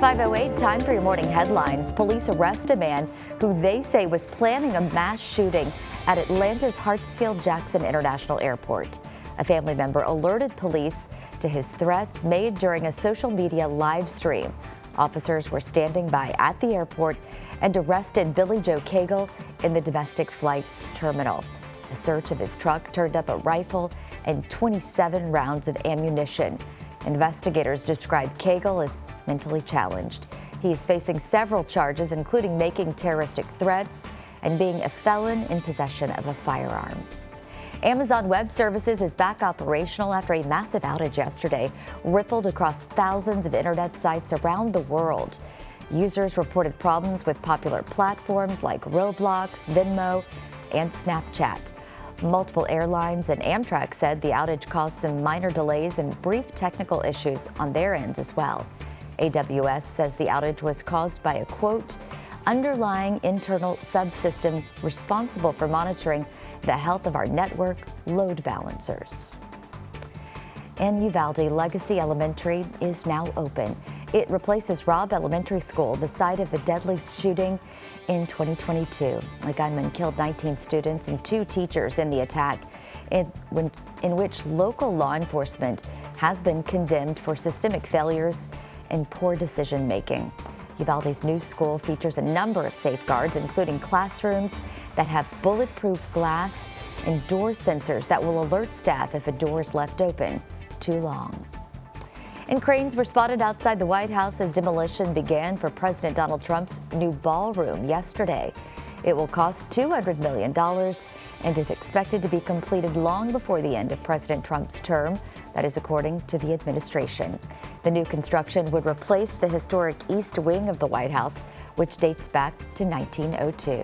5:08, time for your morning headlines. Police arrest a man who they say was planning a mass shooting at Atlanta's Hartsfield-Jackson International Airport. A family member alerted police to his threats made during a social media live stream. Officers were standing by at the airport and arrested Billy Joe Cagle in the domestic flights terminal. A search of his truck turned up a rifle and 27 rounds of ammunition. Investigators described Cagle as mentally challenged. He's facing several charges, including making terroristic threats and being a felon in possession of a firearm. Amazon Web Services is back operational after a massive outage yesterday rippled across thousands of internet sites around the world. Users reported problems with popular platforms like Roblox, Venmo, and Snapchat. Multiple airlines and Amtrak said the outage caused some minor delays and brief technical issues on their ends as well. AWS says the outage was caused by a, quote, underlying internal subsystem responsible for monitoring the health of our network load balancers. In Uvalde, Legacy Elementary is now open. It replaces Robb Elementary School, the site of the deadly shooting in 2022. A gunman killed 19 students and 2 teachers in the attack, in which local law enforcement has been condemned for systemic failures and poor decision making. Uvalde's new school features a number of safeguards, including classrooms that have bulletproof glass and door sensors that will alert staff if a door is left open too long. And cranes were spotted outside the White House as demolition began for President Donald Trump's new ballroom yesterday. It will cost $200 million and is expected to be completed long before the end of President Trump's term. That is according to the administration. The new construction would replace the historic East Wing of the White House, which dates back to 1902.